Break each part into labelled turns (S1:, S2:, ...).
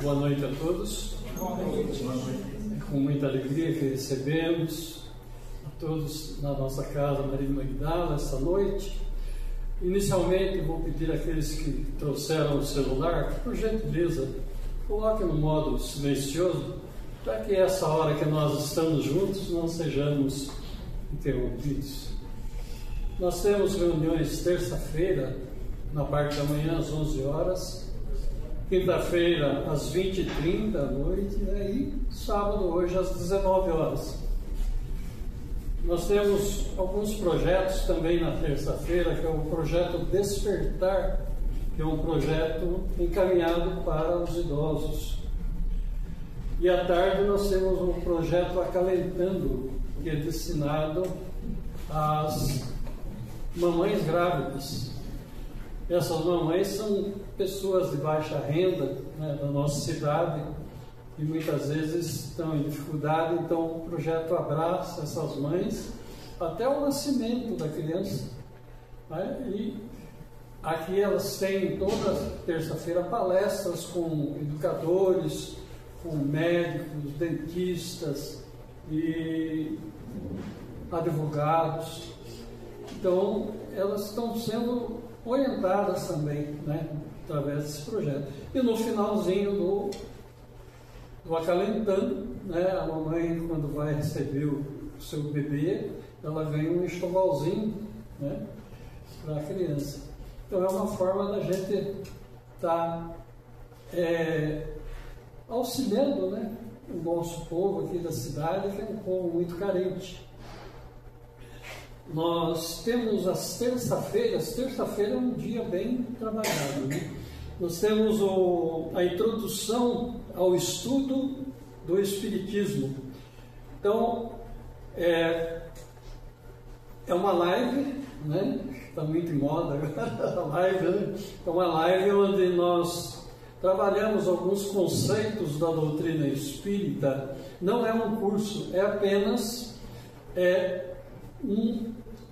S1: Boa noite a todos. É com muita alegria que recebemos a todos na nossa casa Maria Magdala esta noite. Inicialmente vou pedir àqueles que trouxeram o celular que, por gentileza, coloquem no modo silencioso para que essa hora que nós estamos juntos não sejamos interrompidos. Nós temos reuniões terça-feira, na parte da manhã às 11 horas, quinta-feira às 20h30 da noite, e aí sábado hoje às 19 horas. Nós temos alguns projetos também na terça-feira, que é o projeto Despertar, que é um projeto encaminhado para os idosos. E à tarde nós temos um projeto Acalentando, que é destinado às mamães grávidas. Essas mamães são pessoas de baixa renda, né, da nossa cidade, e muitas vezes estão em dificuldade, então o projeto abraça essas mães até o nascimento da criança, né? E aqui elas têm toda terça-feira palestras com educadores, com médicos, dentistas e advogados. Então elas estão sendo orientadas também, né, através desse projeto. E no finalzinho do Acalentando, né, a mamãe, quando vai receber o seu bebê, ela ganha um enxovalzinho, né, para a criança. Então é uma forma da gente estar auxiliando, né, o nosso povo aqui da cidade, que é um povo muito carente. Nós temos as terça-feiras, terça-feira é um dia bem trabalhado, né? Nós temos a introdução ao estudo do Espiritismo. Então, é uma live, né? Está muito em moda agora a live, né? É uma live onde nós trabalhamos alguns conceitos da doutrina espírita. Não é um curso, é apenas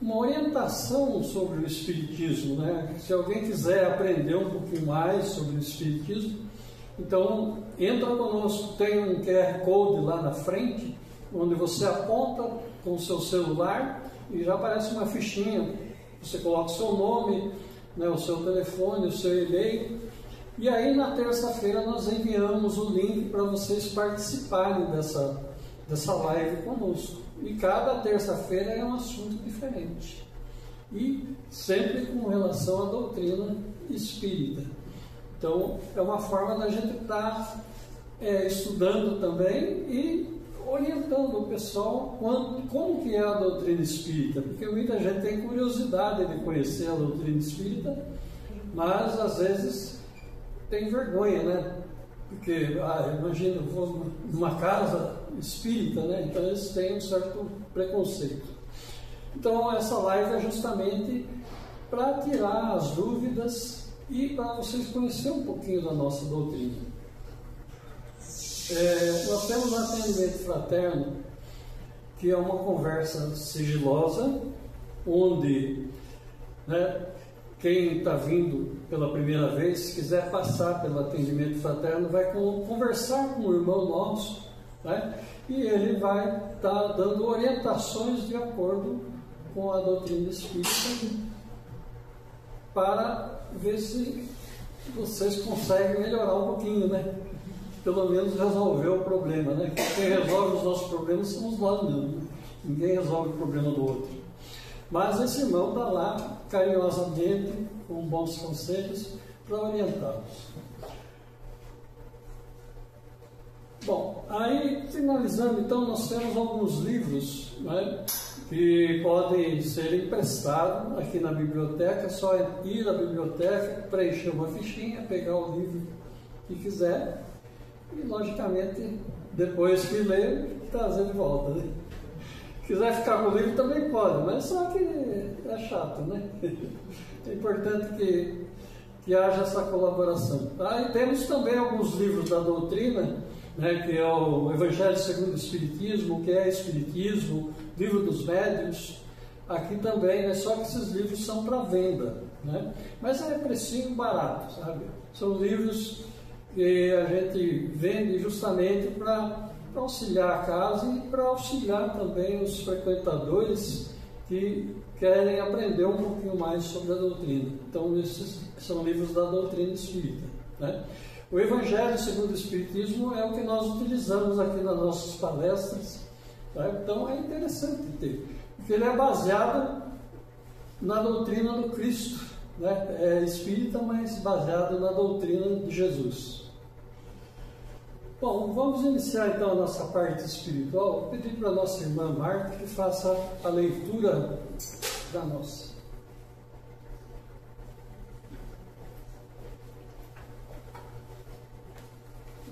S1: uma orientação sobre o Espiritismo, né? Se alguém quiser aprender um pouquinho mais sobre o Espiritismo, então entra conosco, tem um QR Code lá na frente, onde você aponta com o seu celular e já aparece uma fichinha. Você coloca o seu nome, né, o seu telefone, o seu e-mail, e aí na terça-feira nós enviamos o link para vocês participarem dessa live conosco. E cada terça-feira é um assunto diferente. E sempre com relação à doutrina espírita. Então, é uma forma da gente estar estudando também e orientando o pessoal como que é a doutrina espírita. Porque muita gente tem curiosidade de conhecer a doutrina espírita, mas às vezes tem vergonha, né? Porque, imagina, eu vou numa casa espírita, né? Então eles têm um certo preconceito. Então essa live é justamente para tirar as dúvidas e para vocês conhecerem um pouquinho da nossa doutrina. Nós temos um atendimento fraterno, que é uma conversa sigilosa, onde, né, quem está vindo pela primeira vez, se quiser passar pelo atendimento fraterno, vai conversar com um irmão nosso, né? E ele vai estar dando orientações de acordo com a doutrina espírita para ver se vocês conseguem melhorar um pouquinho, né? Pelo menos resolver o problema, né? Quem resolve os nossos problemas somos nós mesmos, né? Ninguém resolve o problema do outro. Mas esse irmão está lá carinhosamente, com bons conselhos, para orientá-los. Bom, aí finalizando, então, nós temos alguns livros, né, que podem ser emprestados aqui na biblioteca. É só ir à biblioteca, preencher uma fichinha, pegar o livro que quiser e, logicamente, depois que ler, trazer de volta, né? Se quiser ficar com o livro também pode, mas só que é chato, né? É importante que haja essa colaboração. Tá? E temos também alguns livros da doutrina, né, que é o Evangelho segundo o Espiritismo, que é Espiritismo, Livro dos Médiuns. Aqui também, né, só que esses livros são para venda, né? Mas é precinho barato, sabe? São livros que a gente vende justamente para auxiliar a casa e para auxiliar também os frequentadores que querem aprender um pouquinho mais sobre a doutrina. Então, esses são livros da doutrina espírita, né? O Evangelho segundo o Espiritismo é o que nós utilizamos aqui nas nossas palestras, tá? Então é interessante ter, porque ele é baseado na doutrina do Cristo, né? É espírita, mas baseado na doutrina de Jesus. Bom, vamos iniciar então a nossa parte espiritual. Vou pedir para a nossa irmã Marta que faça a leitura da nossa.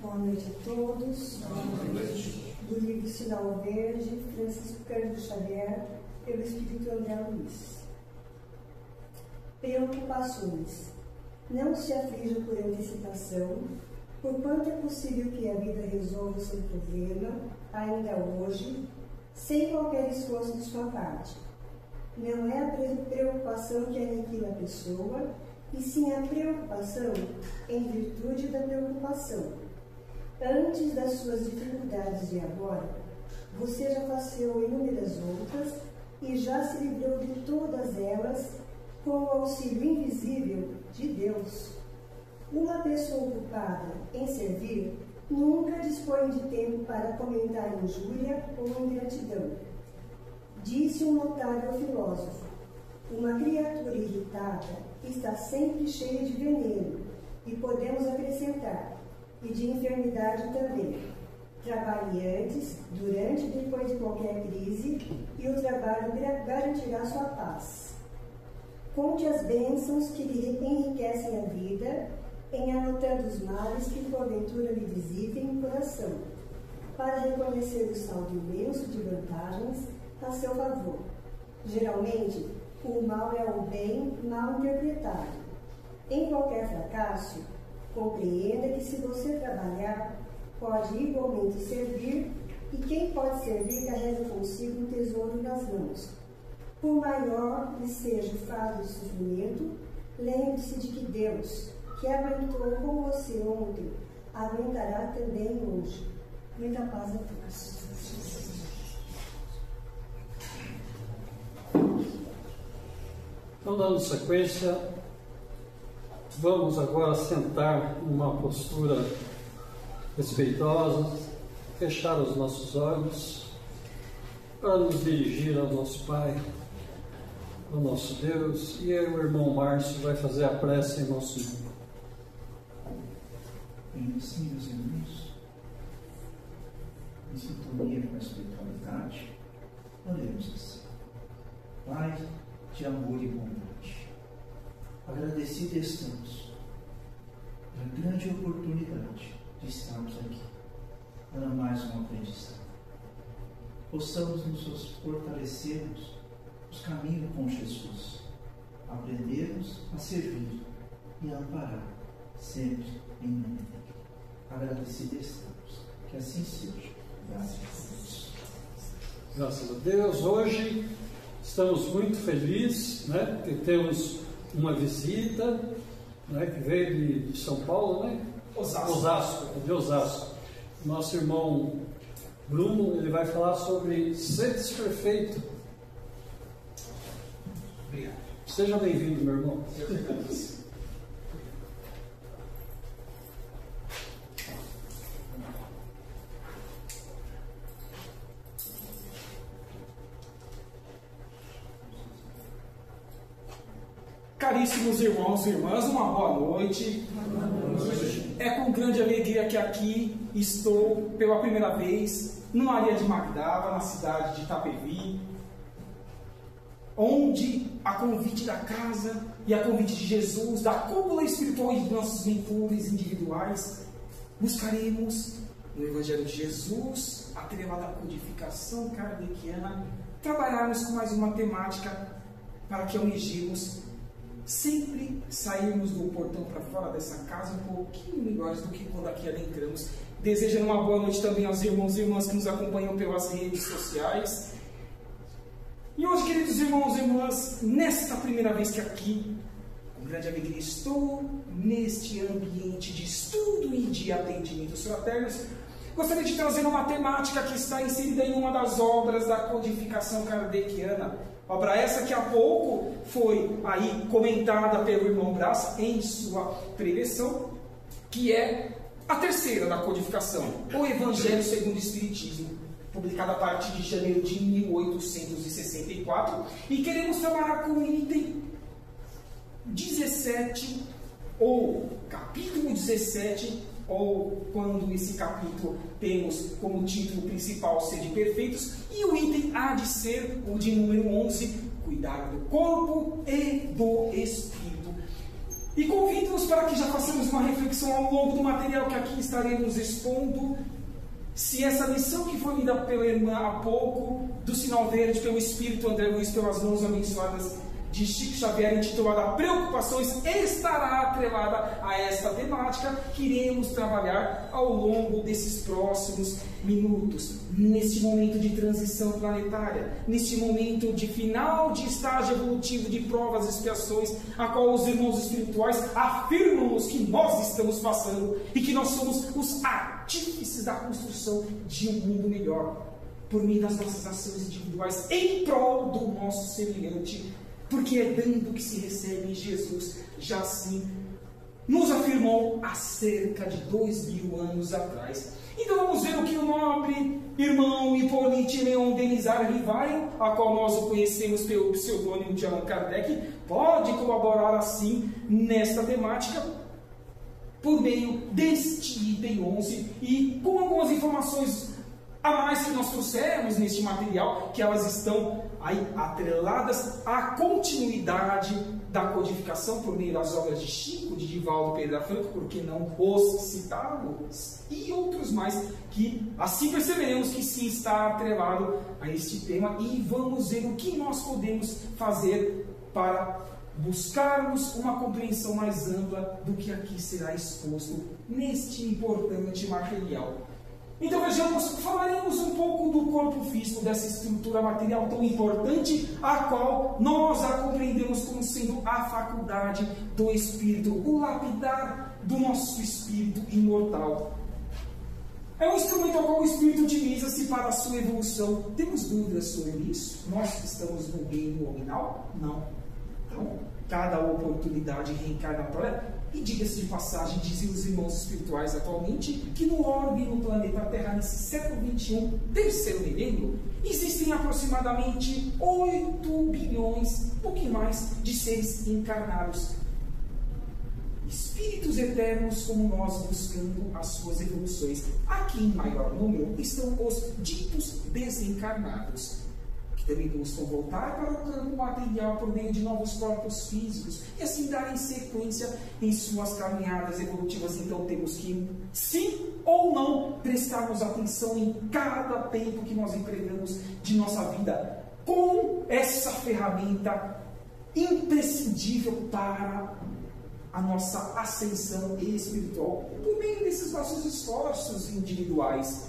S2: Boa noite a todos. Boa noite. Do livro Sinal Verde, Francisco Cândido Xavier, pelo Espírito André Luiz. Preocupações. Não se aflija por antecipação, porquanto é possível que a vida resolva o seu problema, ainda hoje, sem qualquer esforço de sua parte. Não é a preocupação que aniquila a pessoa, e sim a preocupação em virtude da preocupação. Antes das suas dificuldades de agora, você já passeou inúmeras outras e já se livrou de todas elas com o auxílio invisível de Deus. Uma pessoa ocupada em servir nunca dispõe de tempo para comentar injúria ou ingratidão. Disse um notável filósofo: uma criatura irritada está sempre cheia de veneno, e podemos acrescentar, e de enfermidade também. Trabalhe antes, durante e depois de qualquer crise, e o trabalho garantirá sua paz. Conte as bênçãos que lhe enriquecem a vida, em anotando os males que porventura lhe visítem o coração, para reconhecer o saldo imenso de vantagens a seu favor. Geralmente, o mal é o bem mal interpretado. Em qualquer fracasso, compreenda que se você trabalhar, pode igualmente servir, e quem pode servir carrega consigo um tesouro nas mãos. Por maior que seja o fardo do sofrimento, lembre-se de que Deus, que aguentou com você ontem, aguentará também hoje. Muita paz a todos.
S1: Então, dando sequência, vamos agora sentar numa postura respeitosa, fechar os nossos olhos para nos dirigir ao nosso Pai, ao nosso Deus, e aí o irmão Márcio vai fazer a prece em nosso nome.
S3: Sim, meus irmãos, em sintonia com a espiritualidade, oremos assim. Pai de amor e bondade, agradecidos estamos pela grande oportunidade de estarmos aqui para mais um aprendizado. Possamos nos fortalecermos nos caminhos com Jesus, aprendermos a servir e a amparar sempre em nome dele. Agradecidos estamos. Que assim seja. Graças a Deus.
S1: Graças a Deus. Hoje estamos muito felizes, né, que temos uma visita, né, que veio de São Paulo, né? De Osasco. Nosso irmão Bruno, ele vai falar sobre seres perfeito.
S4: Obrigado.
S1: Seja bem-vindo, meu irmão.
S4: Caríssimos irmãos e irmãs, uma boa noite. É com grande alegria que aqui estou pela primeira vez no Maria de Magdala, na cidade de Itapevi, onde, a convite da casa e a convite de Jesus, da cúpula espiritual e de nossos mentores individuais, buscaremos no Evangelho de Jesus, atrelado à codificação kardeciana, trabalharmos com mais uma temática para que almejemos sempre sairmos do portão para fora dessa casa um pouquinho melhores do que quando aqui adentramos. Desejando uma boa noite também aos irmãos e irmãs que nos acompanham pelas redes sociais. E hoje, queridos irmãos e irmãs, nesta primeira vez que aqui Com grande alegria estou neste ambiente de estudo e de atendimentos fraternos. Gostaria de trazer uma temática que está inserida em uma das obras da codificação kardeciana. Obra essa que há pouco foi aí comentada pelo irmão Brás em sua preleção, que é a terceira da codificação, o Evangelho segundo o Espiritismo, publicada a partir de janeiro de 1864. E queremos trabalhar com o item 17, ou capítulo 17, ou quando esse capítulo temos como título principal Sede Perfeitos, e o item há de ser o de número 11, cuidar do corpo e do espírito. E convido-os para que já façamos uma reflexão ao longo do material que aqui estaremos expondo, se essa lição que foi lida pela irmã há pouco, do sinal verde pelo Espírito André Luiz, pelas mãos abençoadas de Chico Xavier, intitulada Preocupações, estará atrelada a esta temática que iremos trabalhar ao longo desses próximos minutos, neste momento de transição planetária, neste momento de final de estágio evolutivo de provas e expiações, a qual os irmãos espirituais afirmam-nos que nós estamos passando e que nós somos os artífices da construção de um mundo melhor, por meio das nossas ações individuais em prol do nosso semelhante, porque é dando que se recebe em Jesus. Já assim nos afirmou há cerca de 2000 anos atrás. Então vamos ver o que o nobre irmão Hippolyte Léon Denisard Rivaio, a qual nós o conhecemos pelo pseudônimo de Allan Kardec, pode colaborar assim nesta temática por meio deste item 11 e com algumas informações a mais que nós trouxemos neste material, que elas estão aí atreladas à continuidade da codificação por meio das obras de Chico, de Divaldo Pereira Franco, por que não os citá-los, e outros mais, que assim perceberemos que sim está atrelado a este tema, e vamos ver o que nós podemos fazer para buscarmos uma compreensão mais ampla do que aqui será exposto neste importante material. Então vejamos, falaremos um pouco do corpo físico, dessa estrutura material tão importante, a qual nós a compreendemos como sendo a faculdade do espírito, o lapidar do nosso espírito imortal. É um instrumento ao qual o espírito utiliza-se para a sua evolução. Temos dúvidas sobre isso? Nós estamos no reino nominal? Não. Então, cada oportunidade reencarnatória. E diga-se de passagem, diziam os irmãos espirituais atualmente, que no orbe no planeta Terra, nesse século XXI, terceiro milênio, existem aproximadamente 8 bilhões, um pouquinho mais, de seres encarnados. Espíritos eternos como nós, buscando as suas evoluções. Aqui, em maior número, estão os ditos desencarnados, que também buscam voltar para o campo material por meio de novos corpos físicos e assim darem sequência em suas caminhadas evolutivas. Então temos que, sim ou não, prestarmos atenção em cada tempo que nós empregamos de nossa vida com essa ferramenta imprescindível para a nossa ascensão espiritual por meio desses nossos esforços individuais.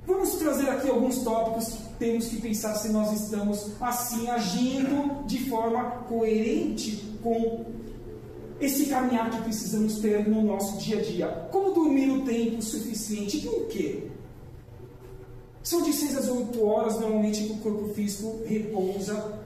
S4: Vamos trazer aqui alguns tópicos que temos que pensar se nós estamos assim agindo de forma coerente com esse caminhar que precisamos ter no nosso dia a dia. Como dormir o tempo suficiente? Por quê? São de 6 às 8 horas normalmente que o corpo físico repousa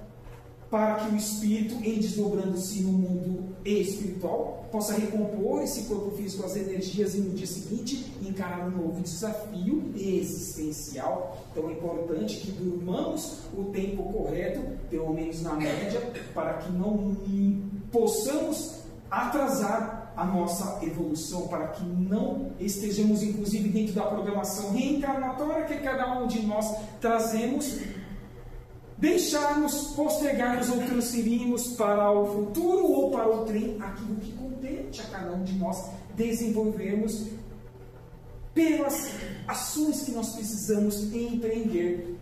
S4: para que o espírito, em desdobrando-se no mundo espiritual, possa recompor esse corpo físico, as energias, e no dia seguinte encarar um novo desafio existencial. Então é importante que durmamos o tempo correto, pelo menos na média, para que não possamos atrasar a nossa evolução, para que não estejamos, inclusive, dentro da programação reencarnatória que cada um de nós trazemos, deixarmos, postergarmos ou transferirmos para o futuro ou para o trem aquilo que compete a cada um de nós desenvolvermos pelas ações que nós precisamos empreender.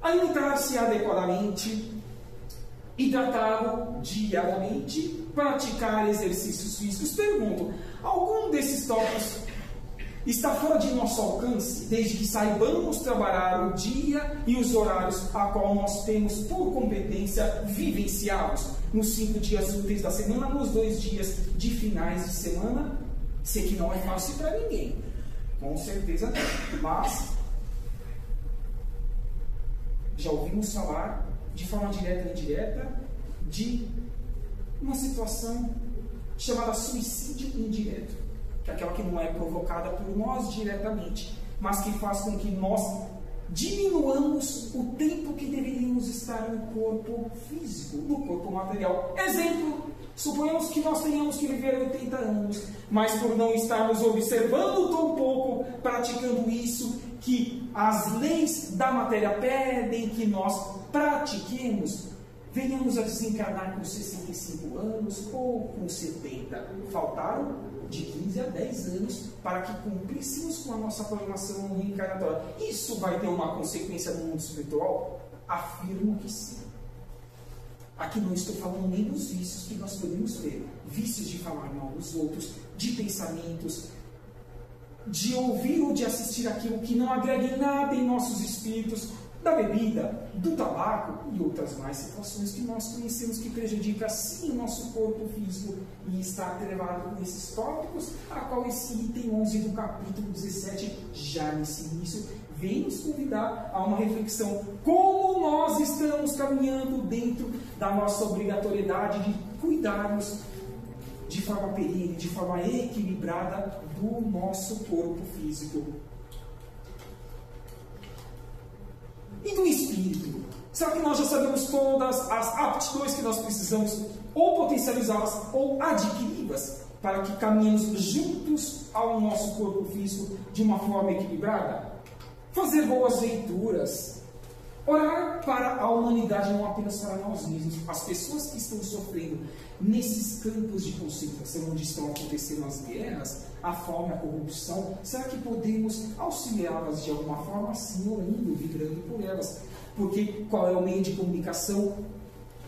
S4: Alimentar-se adequadamente, hidratado diariamente, praticar exercícios físicos. Pergunto, algum desses tópicos está fora de nosso alcance, desde que saibamos trabalhar o dia e os horários a qual nós temos por competência vivenciá-los? nos 5 dias úteis da semana, nos 2 dias de finais de semana. Sei que não é fácil para ninguém, com certeza não, mas já ouvimos falar de forma direta e indireta de uma situação chamada suicídio indireto, que é aquela que não é provocada por nós diretamente, mas que faz com que nós diminuamos o tempo que deveríamos estar no corpo físico, no corpo material. Exemplo, suponhamos que nós tenhamos que viver 80 anos, mas por não estarmos observando tão pouco, praticando isso, que as leis da matéria pedem que nós pratiquemos, venhamos a desencarnar com 65 anos ou com 70. Faltaram de 15 a 10 anos para que cumpríssemos com a nossa programação reencarnatória. Isso vai ter uma consequência no mundo espiritual? Afirmo que sim. Aqui não estou falando nem dos vícios que nós podemos ter. Vícios de falar mal dos outros, de pensamentos, de ouvir ou de assistir aquilo que não agrega em nada em nossos espíritos, da bebida, do tabaco e outras mais situações que nós conhecemos que prejudicam sim o nosso corpo físico, e está atrelado com esses tópicos, a qual esse item 11 do capítulo 17, já nesse início, vem nos convidar a uma reflexão. Como nós estamos caminhando dentro da nossa obrigatoriedade de cuidarmos de forma perene, de forma equilibrada do nosso corpo físico. E do espírito? Será que nós já sabemos todas as aptidões que nós precisamos ou potencializá-las ou adquiri-las para que caminhemos juntos ao nosso corpo físico de uma forma equilibrada? Fazer boas leituras, orar para a humanidade, não apenas para nós mesmos. As pessoas que estão sofrendo nesses campos de concentração onde estão acontecendo as guerras, a fome, a corrupção, será que podemos auxiliá-las de alguma forma? Sim, orando, vibrando por elas. Porque qual é o meio de comunicação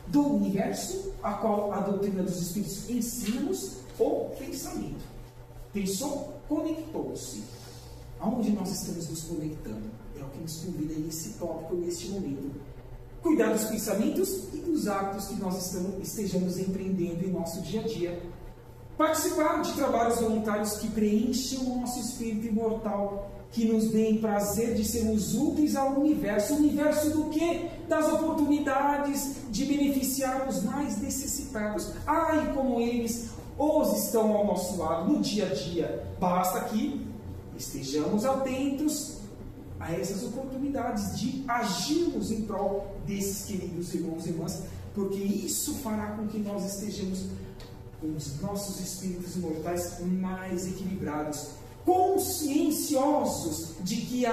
S4: do universo, a qual a doutrina dos Espíritos ensina-nos? O pensamento. Pensou? Conectou-se. Aonde nós estamos nos conectando? É o que nos convida nesse tópico, neste momento. Cuidar dos pensamentos e dos hábitos que nós estejamos empreendendo em nosso dia a dia. Participar de trabalhos voluntários que preencham o nosso espírito imortal, que nos deem prazer de sermos úteis ao universo. O universo do quê? Das oportunidades de beneficiar os mais necessitados. Ai, como eles os estão ao nosso lado no dia a dia. Basta que estejamos atentos a essas oportunidades de agirmos em prol desses queridos irmãos e irmãs, porque isso fará com que nós estejamos com os nossos espíritos imortais mais equilibrados, conscienciosos de que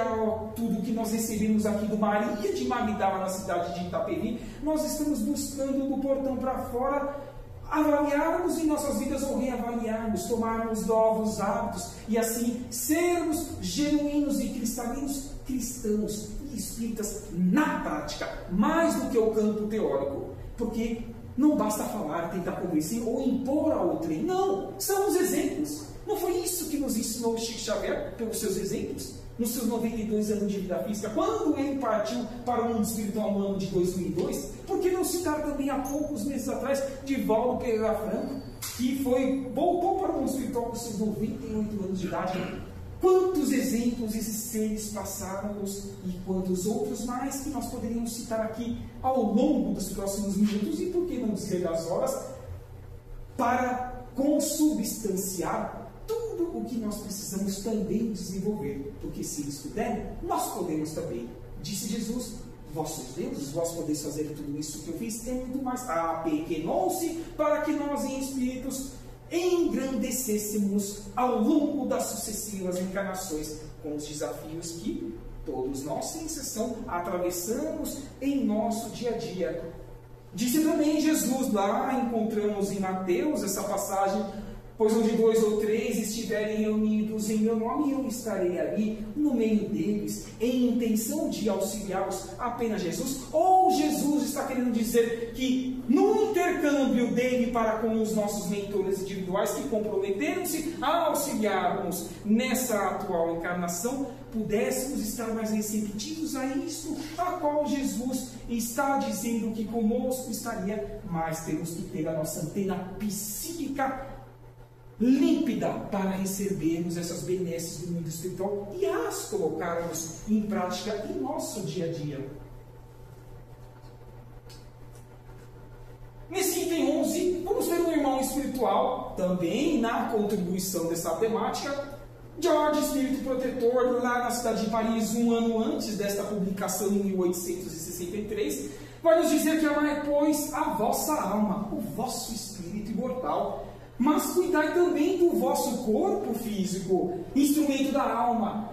S4: tudo que nós recebemos aqui do Maria de Magdala, na cidade de Itapevi, nós estamos buscando do portão para fora avaliarmos em nossas vidas ou reavaliarmos, tomarmos novos hábitos e assim sermos genuínos e cristalinos cristãos e espíritas na prática, mais do que o campo teórico, porque não basta falar, tentar convencer ou impor a outrem. Não, são os exemplos. Não foi isso que nos ensinou o Chico Xavier pelos seus exemplos? Nos seus 92 anos de vida física, quando ele partiu para o mundo espiritual no ano de 2002, por que não citar também há poucos meses atrás Divaldo Pereira Franco, que voltou para o mundo espiritual com seus 98 anos de idade? Quantos exemplos esses seres passaram-nos e quantos outros mais que nós poderíamos citar aqui ao longo dos próximos minutos, e por que não dizer das horas, para consubstanciar tudo o que nós precisamos também desenvolver, porque se eles puderem, nós podemos também. Disse Jesus: vós sois deuses, vós podeis fazer tudo isso que eu fiz, tem muito mais. Apequenou-se para que nós em espíritos engrandecêssemos ao longo das sucessivas encarnações, com os desafios que todos nós, sem exceção, atravessamos em nosso dia a dia. Disse também Jesus, lá encontramos em Mateus essa passagem Pois onde 2 ou 3 estiverem reunidos em meu nome, eu estarei ali no meio deles, em intenção de auxiliá-los. Apenas Jesus? Ou Jesus está querendo dizer que no intercâmbio dele para com os nossos mentores individuais que comprometeram-se a auxiliar-nos nessa atual encarnação, pudéssemos estar mais receptivos a isto, a qual Jesus está dizendo que conosco estaria, mas temos que ter a nossa antena psíquica límpida para recebermos essas benesses do mundo espiritual e as colocarmos em prática em nosso dia a dia. Nesse item 11, vamos ver um irmão espiritual, também na contribuição dessa temática, George, espírito protetor, lá na cidade de Paris, um ano antes desta publicação, em 1863, vai nos dizer que amai, pois, a vossa alma, o vosso espírito imortal, mas cuidai também do vosso corpo físico, instrumento da alma.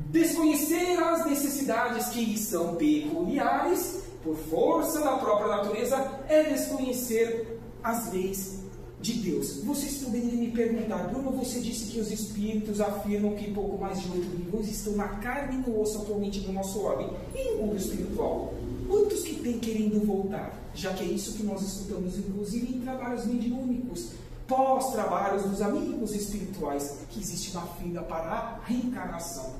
S4: Desconhecer as necessidades que lhe são peculiares, por força da própria natureza, é desconhecer as leis de Deus. Vocês poderiam me perguntar, Bruno, você disse que os espíritos afirmam que pouco mais de 8 bilhões estão na carne e no osso atualmente no nosso orbe. E no mundo espiritual? Quantos que tem querendo voltar? Já que é isso que nós escutamos, inclusive, em trabalhos mediúnicos, pós-trabalhos dos amigos espirituais, que existe uma fila para a reencarnação.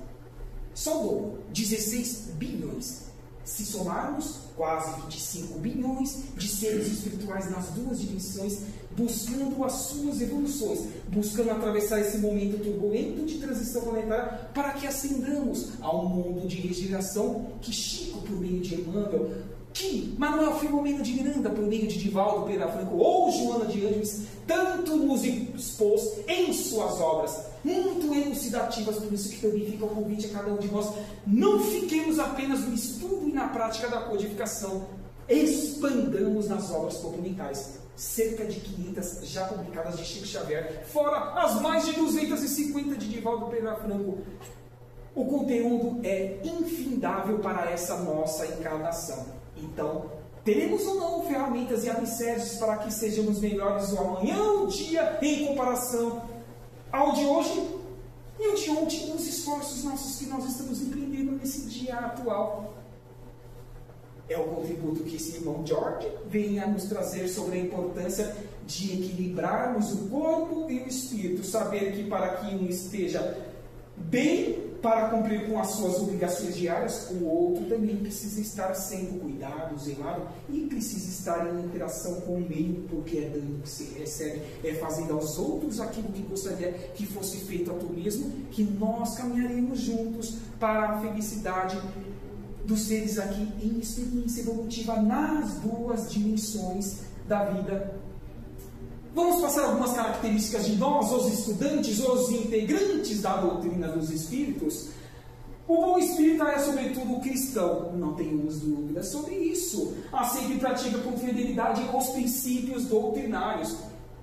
S4: Só o 16 bilhões. Se somarmos, quase 25 bilhões de seres espirituais nas duas dimensões, buscando as suas evoluções, buscando atravessar esse momento turbulento de transição planetária para que ascendamos a um mundo de regeneração que Chico, por meio de Emmanuel, que Manuel Filomeno de Miranda, por meio de Divaldo Pereira Franco ou Joana de Ângeles, tanto nos expôs em suas obras, muito elucidativas. Por isso que também fica o convite a cada um de nós, não fiquemos apenas no estudo e na prática da codificação, expandamos nas obras complementares. Cerca de 500 já publicadas de Chico Xavier, fora as mais de 250 de Divaldo Pereira Franco. O conteúdo é infindável para essa nossa encarnação. Então, teremos ou não ferramentas e alicerces para que sejamos melhores o amanhã, o dia, em comparação ao de hoje e o de ontem, os esforços nossos que nós estamos empreendendo nesse dia atual. É o contributo que esse irmão George vem a nos trazer sobre a importância de equilibrarmos o corpo e o espírito. Saber que para que um esteja bem para cumprir com as suas obrigações diárias, o outro também precisa estar sendo cuidado, zelado e precisa estar em interação com o meio, porque é dando que se recebe, é fazendo aos outros aquilo que gostaria que fosse feito a tu mesmo, que nós caminharemos juntos para a felicidade dos seres aqui em experiência evolutiva nas duas dimensões da vida. Vamos passar algumas características de nós, os estudantes, os integrantes da doutrina dos espíritos. O bom espírita é, sobretudo, o cristão. Não tenhamos dúvidas sobre isso. Aceita e pratica com fidelidade os princípios doutrinários.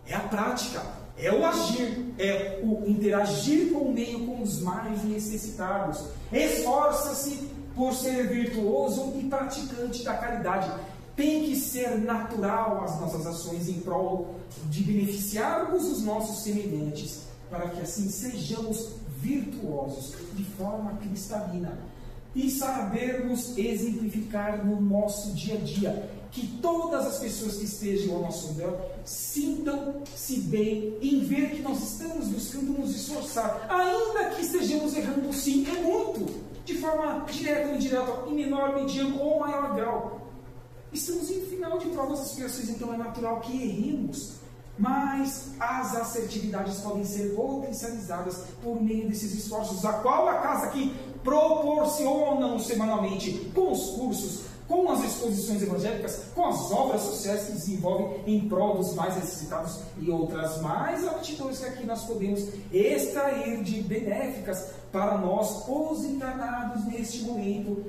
S4: É a prática, é o agir, é o interagir com o meio, com os mais necessitados. Esforça-se por ser virtuoso e praticante da caridade. Tem que ser natural as nossas ações em prol de beneficiarmos os nossos semelhantes, para que assim sejamos virtuosos de forma cristalina e sabermos exemplificar no nosso dia a dia, que todas as pessoas que estejam ao nosso redor sintam-se bem em ver que nós estamos buscando nos esforçar, ainda que estejamos errando sim, é muito, de forma direta ou indireta, em menor, mediano ou maior grau. Estamos em final de provas e expiações, então é natural que erremos, mas as assertividades podem ser potencializadas por meio desses esforços, a qual a casa que proporcionam semanalmente com os cursos, com as exposições evangélicas, com as obras sociais que desenvolvem em prol dos mais necessitados e outras mais aptidões que aqui nós podemos extrair de benéficas para nós, os encarnados neste momento.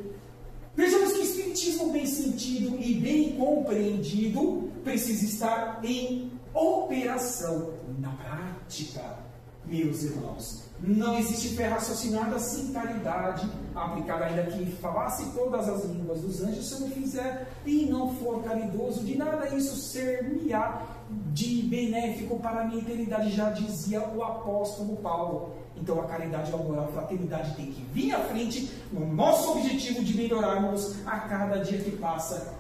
S4: Vejamos que o espiritismo bem sentido e bem compreendido precisa estar em operação, na prática, meus irmãos. Não existe fé raciocinada sem caridade aplicada, ainda que falasse todas as línguas dos anjos, se eu não fizer e não for caridoso, de nada isso ser-me-á de benéfico para a minha eternidade, já dizia o apóstolo Paulo. Então a caridade, o amor, a fraternidade tem que vir à frente no nosso objetivo de melhorarmos a cada dia que passa.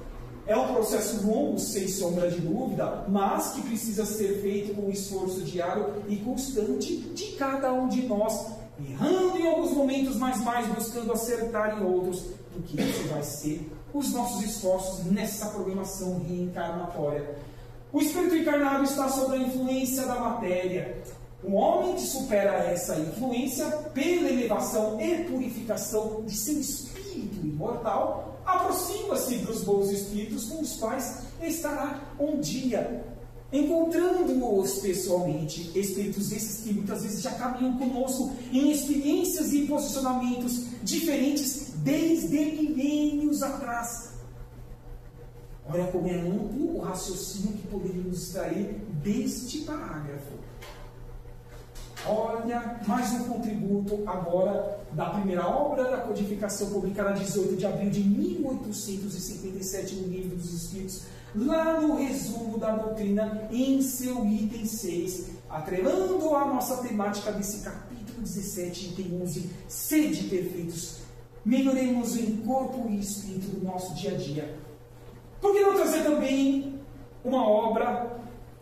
S4: É um processo longo, sem sombra de dúvida, mas que precisa ser feito com o esforço diário e constante de cada um de nós, errando em alguns momentos, mas mais buscando acertar em outros, do que esse vai ser os nossos esforços nessa programação reencarnatória. O espírito encarnado está sob a influência da matéria. O homem que supera essa influência pela elevação e purificação de seu espírito imortal, aproxima-se dos bons espíritos com os quais estará um dia, encontrando-os pessoalmente. Espíritos esses que muitas vezes já caminham conosco em experiências e posicionamentos diferentes desde milênios atrás. Olha como é amplo o raciocínio que poderíamos extrair deste parágrafo. Olha, mais um contributo agora da primeira obra da codificação, publicada 18 de abril de 1857 no Livro dos Espíritos, lá no resumo da doutrina, em seu item 6, atrelando a nossa temática desse capítulo 17, item 11, sede perfeitos, melhoremos em corpo e espírito do nosso dia a dia. Por que não trazer também uma obra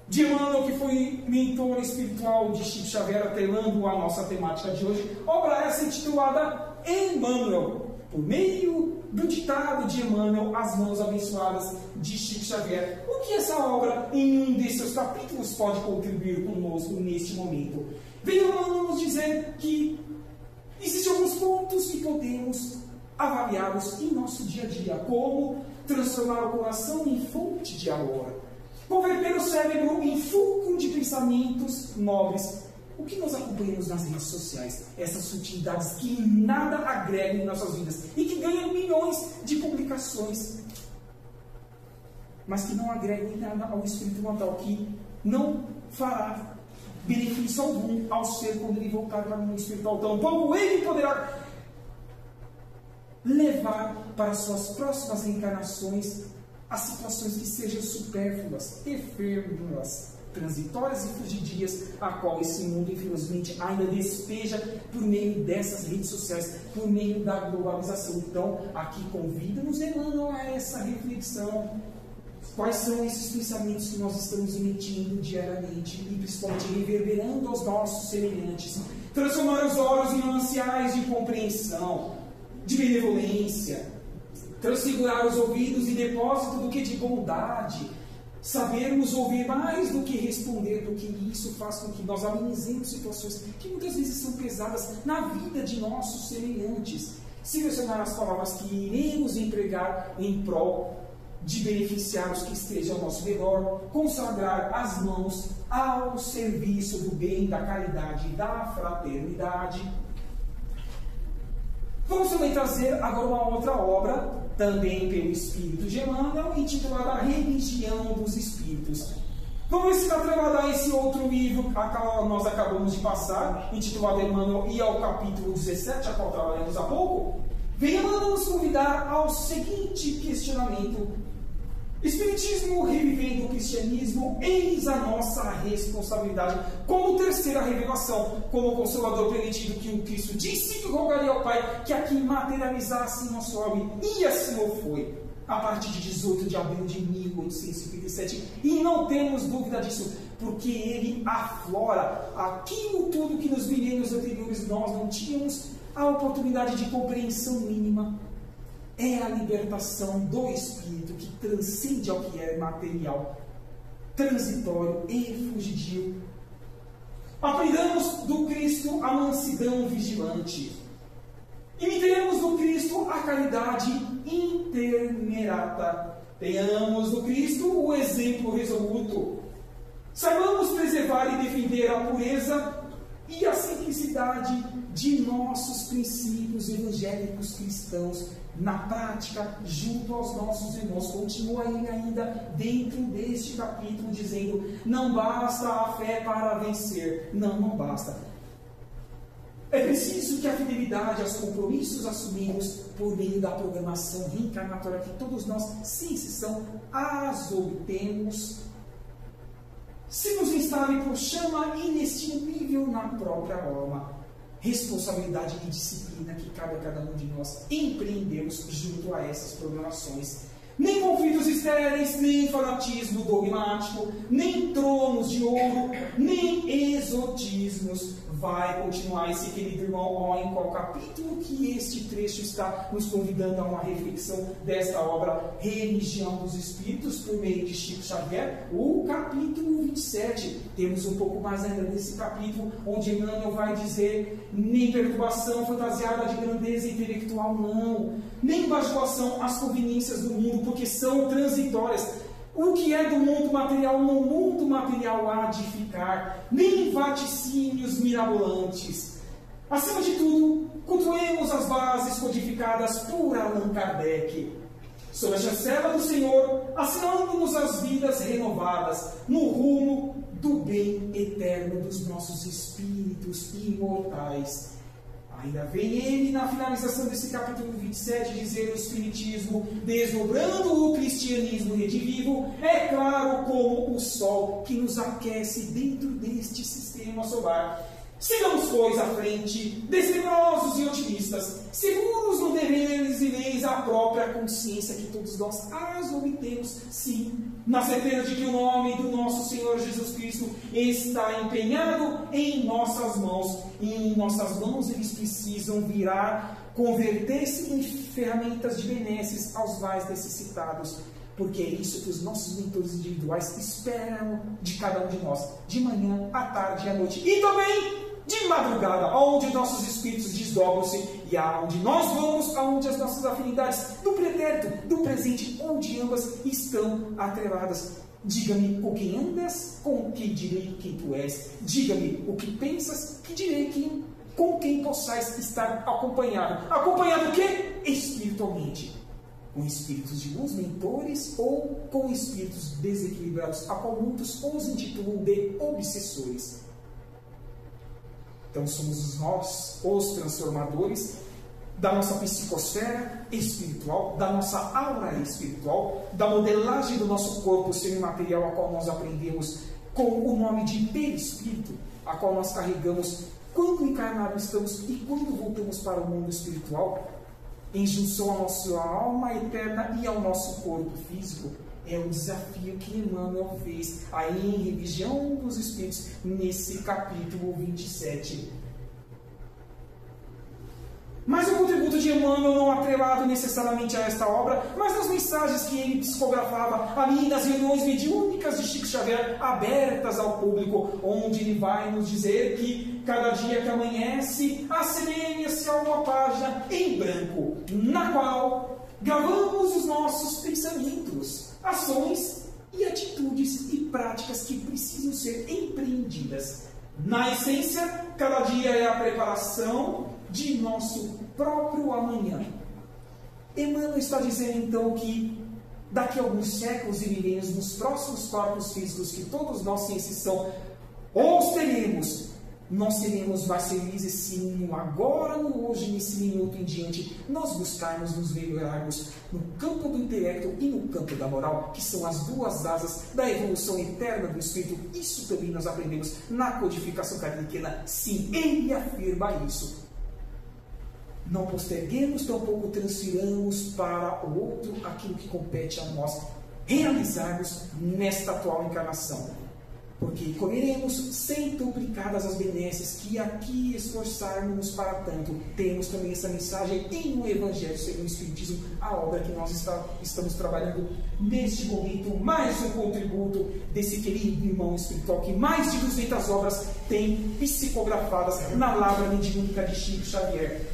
S4: de Emmanuel, que foi mentor espiritual de Chico Xavier, atrelando a nossa temática de hoje? Obra essa intitulada Emmanuel, por meio do ditado de Emmanuel, As Mãos Abençoadas de Chico Xavier. O que essa obra, em um de seus capítulos, pode contribuir conosco neste momento? Vem Emmanuel nos dizer que existem alguns pontos que podemos avaliá-los em nosso dia a dia, como transformar o coração em fonte de amor, converter o cérebro em fulcro de pensamentos nobres. O que nós acompanhamos nas redes sociais? Essas sutilidades que nada agregam em nossas vidas e que ganham milhões de publicações, mas que não agregam em nada ao espírito mortal, que não fará benefício algum ao ser quando ele voltar para o mundo espiritual. Tampouco ele poderá levar para suas próximas reencarnações as situações que sejam supérfluas, efêmeras, transitórias e fugidias, a qual esse mundo, infelizmente, ainda despeja por meio dessas redes sociais, por meio da globalização. Então, aqui convida-nos Emmanuel a essa reflexão. Quais são esses pensamentos que nós estamos emitindo diariamente e principalmente reverberando aos nossos semelhantes? Transformar os olhos em mananciais de compreensão, de benevolência, transfigurar os ouvidos em depósito do que de bondade, sabermos ouvir mais do que responder, porque isso faz com que nós amenizemos situações que muitas vezes são pesadas na vida de nossos semelhantes. Selecionar as palavras que iremos empregar em prol de beneficiar os que estejam ao nosso redor, consagrar as mãos ao serviço do bem, da caridade e da fraternidade. Vamos também trazer agora uma outra obra, também pelo Espírito de Emmanuel, intitulada A Religião dos Espíritos. Vamos ver se está atrelada a esse outro livro a qual nós acabamos de passar, intitulado Emmanuel e ao capítulo 17, a qual trabalhamos há pouco. Vem Emmanuel nos convidar ao seguinte questionamento: Espiritismo revivendo o cristianismo, eis a nossa responsabilidade. Como terceira revelação, como Consolador prometido que o Cristo disse que rogaria ao Pai que aqui materializasse nosso homem, e assim o foi, a partir de 18 de abril de 1857. E não temos dúvida disso, porque ele aflora aquilo tudo que nos milênios anteriores nós não tínhamos a oportunidade de compreensão mínima. É a libertação do espírito que transcende ao que é material, transitório e fugidio. Aprendamos do Cristo a mansidão vigilante. Imitemos do Cristo a caridade intermerata. Tenhamos do Cristo o exemplo resoluto. Saibamos preservar e defender a pureza e a simplicidade de nossos princípios evangélicos cristãos na prática, junto aos nossos irmãos. Continua ele ainda dentro deste capítulo dizendo: não basta a fé para vencer. Não basta. É preciso que a fidelidade aos compromissos assumimos por meio da programação reencarnatória que todos nós, sem exceção, as obtemos se nos instale por chama inextinguível na própria alma. Responsabilidade e disciplina que cabe a cada um de nós empreendemos junto a essas programações. Nem conflitos estéreis, nem fanatismo dogmático, nem tronos de ouro, nem exotismos. Vai continuar esse querido irmão, ó, em qual capítulo que este trecho está nos convidando a uma reflexão desta obra Religião dos Espíritos, por meio de Chico Xavier, o capítulo 27. Temos um pouco mais ainda desse capítulo, onde Emmanuel vai dizer: nem perturbação fantasiada de grandeza intelectual, não, nem bajulação às conveniências do mundo, porque são transitórias. O que é do mundo material, no mundo material há de ficar, nem vaticínios mirabolantes. Acima de tudo, cultuemos as bases codificadas por Allan Kardec. Sob a chancela do Senhor, assinando-nos as vidas renovadas, no rumo do bem eterno dos nossos espíritos imortais. Ainda vem ele, na finalização desse capítulo 27, dizer o Espiritismo, desdobrando o cristianismo redivivo, é claro como o sol que nos aquece dentro deste sistema solar. Sigamos, pois, à frente, destemorosos e otimistas, seguros no deveres e leis à própria consciência que todos nós as obtemos, sim, na certeza de que o nome do nosso Senhor Jesus Cristo está empenhado em nossas mãos, e em nossas mãos eles precisam virar, converter-se em ferramentas de benesses aos mais necessitados, porque é isso que os nossos mentores individuais esperam de cada um de nós, de manhã, à tarde e à noite, e também de madrugada, onde nossos espíritos desdobram-se e aonde nós vamos, aonde as nossas afinidades do pretérito, do presente ou de ambas estão atreladas. Diga-me o que andas, com que direi quem tu és. Diga-me o que pensas, que direi com quem possais estar acompanhado. Acompanhado o quê? Espiritualmente. Com espíritos de luz, mentores, ou com espíritos desequilibrados, a qual muitos os intitulam de obsessores. Então somos nós os transformadores da nossa psicosfera espiritual, da nossa aura espiritual, da modelagem do nosso corpo semimaterial, a qual nós aprendemos com o nome de perispírito, a qual nós carregamos quando encarnados estamos e quando voltamos para o mundo espiritual, em junção à nossa alma eterna e ao nosso corpo físico. É o desafio que Emmanuel fez aí em Religião dos Espíritos, nesse capítulo 27. Mas o contributo de Emmanuel não atrelado necessariamente a esta obra, mas nas mensagens que ele psicografava ali nas reuniões mediúnicas de Chico Xavier, abertas ao público, onde ele vai nos dizer que cada dia que amanhece, assemelha-se a uma página em branco, na qual gravamos os nossos pensamentos, ações e atitudes e práticas que precisam ser empreendidas. Na essência, cada dia é a preparação de nosso próprio amanhã. Emmanuel está dizendo então que daqui a alguns séculos e milênios, nos próximos corpos físicos que todos nós ciências são, ou teremos, nós seremos mais felizes se no agora, no hoje, nesse minuto em diante, nós buscarmos nos melhorarmos no campo do intelecto e no campo da moral, que são as duas asas da evolução eterna do espírito. Isso também nós aprendemos na codificação kardeciana. Sim, ele afirma isso. Não posterguemos, tampouco transfiramos para o outro aquilo que compete a nós realizarmos nesta atual encarnação. Porque colheremos centuplicadas as benesses que aqui esforçarmos para tanto. Temos também essa mensagem em o Evangelho segundo o Espiritismo, a obra que nós estamos trabalhando neste momento. Mais um contributo desse querido irmão espiritual que mais de 200 obras tem psicografadas na Lavra Mediúnica de Chico Xavier.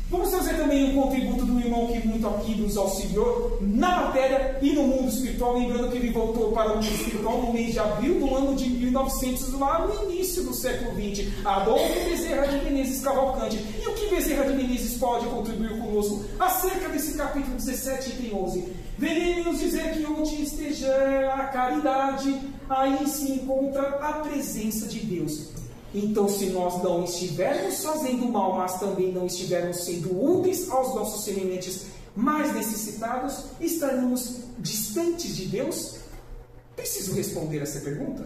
S4: Vamos trazer também um contributo do irmão que muito aqui nos auxiliou na matéria e no mundo espiritual, lembrando que ele voltou para o mundo espiritual no mês de abril do ano de 1900, lá no início do século XX, Adolfo Bezerra de Menezes Cavalcante. E o que Bezerra de Menezes pode contribuir conosco acerca desse capítulo 17, item 11? Venha nos dizer que onde esteja a caridade, aí se encontra a presença de Deus. Então, se nós não estivermos fazendo mal, mas também não estivermos sendo úteis aos nossos semelhantes mais necessitados, estaremos distantes de Deus? Preciso responder essa pergunta.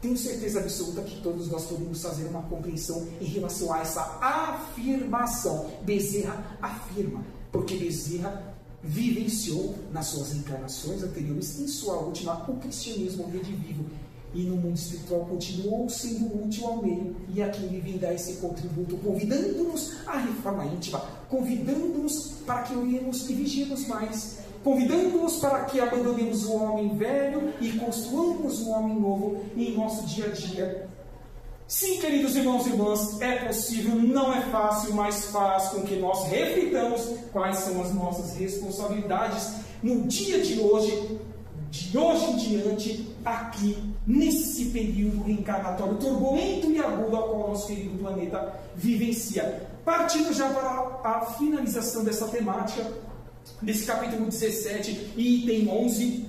S4: tenho certeza absoluta que todos nós podemos fazer uma compreensão em relação a essa afirmação. Bezerra afirma, porque Bezerra vivenciou nas suas encarnações anteriores, em sua última, o cristianismo redivivo. E no mundo espiritual continuou sendo útil ao meio, e aqui ele vem dar esse contributo, convidando-nos à reforma íntima, convidando-nos para que oremos e vigiemos mais, convidando-nos para que abandonemos o homem velho e construamos um homem novo em nosso dia a dia. Sim, queridos irmãos e irmãs, é possível, não é fácil, mas faz com que nós reflitamos quais são as nossas responsabilidades no dia de hoje em diante, aqui, nesse período reencarnatório turbulento e agudo ao qual nosso querido planeta vivencia. Partindo já para a finalização dessa temática, desse capítulo 17 e item 11,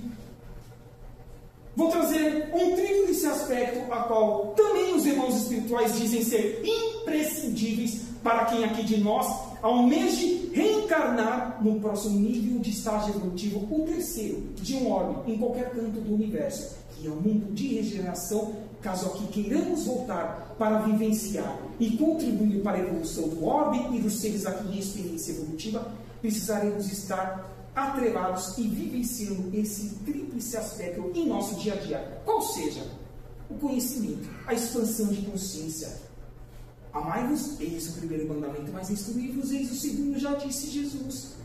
S4: vou trazer um tríplice aspecto, a qual também os irmãos espirituais dizem ser imprescindíveis para quem aqui de nós almeje reencarnar no próximo nível de estágio evolutivo, o terceiro, de um orbe, em qualquer canto do universo, que é o mundo de regeneração, caso aqui queiramos voltar para vivenciar e contribuir para a evolução do orbe e dos seres aqui em experiência evolutiva, precisaremos estar atrelados e vivenciando esse tríplice aspecto em nosso dia a dia. Qual seja? O conhecimento, a expansão de consciência. Amai-vos, eis o primeiro mandamento, mas instruí-vos, eis o segundo, já disse Jesus.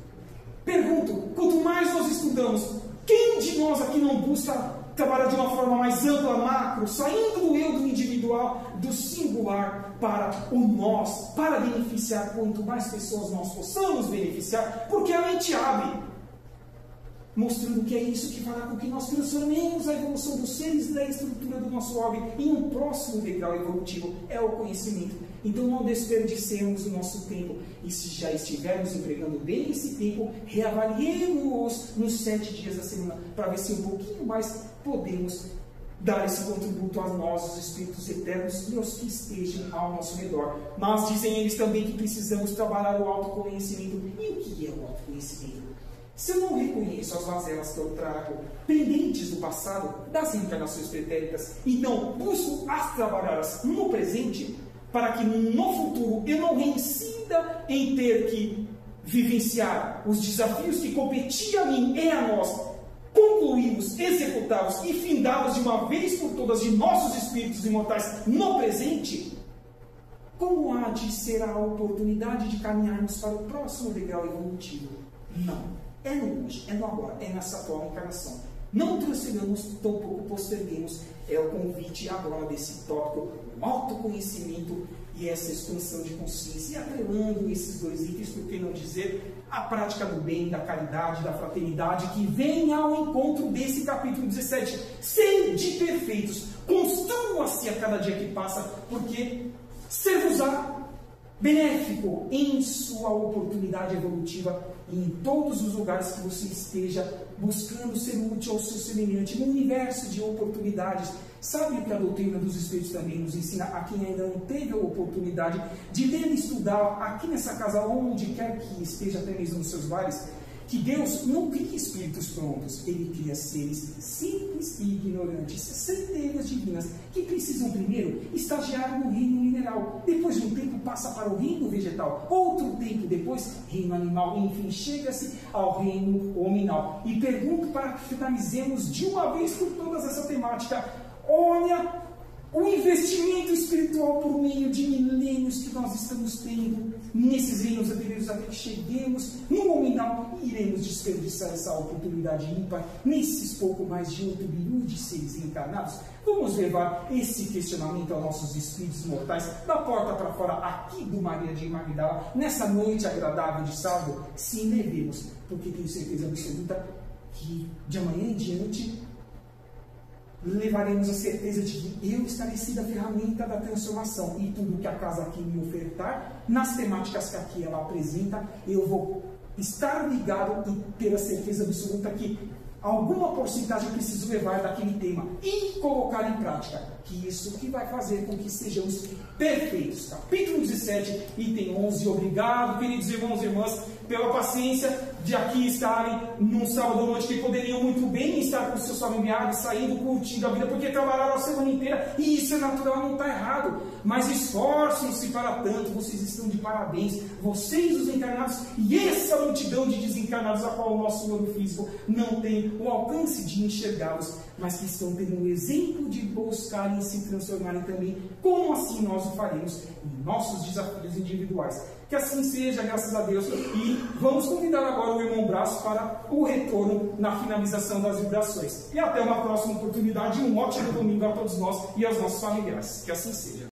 S4: Pergunto, quanto mais nós estudamos, quem de nós aqui não busca trabalhar de uma forma mais ampla, macro, saindo do eu, do individual, do singular, para o nós, para beneficiar quanto mais pessoas nós possamos beneficiar, porque a mente abre, mostrando que é isso que fará com que nós transformemos a evolução dos seres da estrutura do nosso orbe em um próximo degrau evolutivo, é o conhecimento. Então não desperdicemos o nosso tempo, e se já estivermos empregando bem esse tempo, reavaliemos nos 7 dias da semana, para ver se um pouquinho mais podemos dar esse contributo a nós, os espíritos eternos e aos que estejam ao nosso redor. Mas dizem eles também que precisamos trabalhar o autoconhecimento. E o que é o autoconhecimento? Se eu não reconheço as mazelas que eu trago pendentes do passado, das reencarnações pretéritas, e não busco as trabalhá-las no presente, para que no futuro eu não reincida em ter que vivenciar os desafios que competiam a mim e a nós, concluí-los, executá-los e findá-los de uma vez por todas de nossos espíritos imortais no presente, como há de ser a oportunidade de caminharmos para o próximo degrau evolutivo? Não. É no hoje, é no agora, é nessa atual encarnação. Não transfiramos, tampouco posterguemos. É o convite agora desse tópico, o autoconhecimento e essa expansão de consciência. E atrelando esses dois itens, por que não dizer a prática do bem, da caridade, da fraternidade, que vem ao encontro desse capítulo 17. Sede perfeitos, construa-se a cada dia que passa, porque ser-vos-á benéfico em sua oportunidade evolutiva e em todos os lugares que você esteja buscando ser útil ao seu semelhante, no universo de oportunidades. Sabe o que a doutrina dos Espíritos também nos ensina a quem ainda não teve a oportunidade de ler e estudar aqui nessa casa, onde quer que esteja, até mesmo nos seus lares? Que Deus não cria espíritos prontos, Ele cria seres simples e ignorantes, centelhas divinas, que precisam primeiro estagiar no reino mineral, depois de um tempo passa para o reino vegetal, outro tempo depois, reino animal, e enfim, chega-se ao reino hominal. E pergunto para que finalizemos de uma vez por todas essa temática: olha o investimento espiritual por meio de milênios que nós estamos tendo nesses reinos anteriores, até que cheguemos no nominal e iremos desperdiçar essa oportunidade ímpar nesses pouco mais de 8 bilhões de seres encarnados. Vamos levar esse questionamento aos nossos espíritos mortais, da porta para fora aqui do Maria de Magdala, nessa noite agradável de sábado? Sim, levemos, porque tenho certeza absoluta que de amanhã em diante levaremos a certeza de que eu estarei sendo a ferramenta da transformação, e tudo que a casa aqui me ofertar, nas temáticas que aqui ela apresenta, eu vou estar ligado e ter a certeza absoluta que alguma porcentagem eu preciso levar daquele tema e colocar em prática. que isso que vai fazer com que sejamos perfeitos. Capítulo 17, item 11. Obrigado, queridos irmãos e irmãs, pela paciência de aqui estarem num sábado à noite, que poderiam muito bem estar com seus familiares, saindo, curtindo a vida, porque trabalharam a semana inteira, e isso é natural, não está errado. Mas esforçam-se para tanto, vocês estão de parabéns, vocês os encarnados, e essa multidão de desencarnados, a qual o nosso olho físico não tem o alcance de enxergá-los, mas que estão tendo um exemplo de buscarem se transformarem também, como assim nós o faremos em nossos desafios individuais. Que assim seja, graças a Deus, e vamos convidar agora o irmão Brás para o retorno na finalização das vibrações. E até uma próxima oportunidade, um ótimo domingo a todos nós e aos nossos familiares. Que assim seja.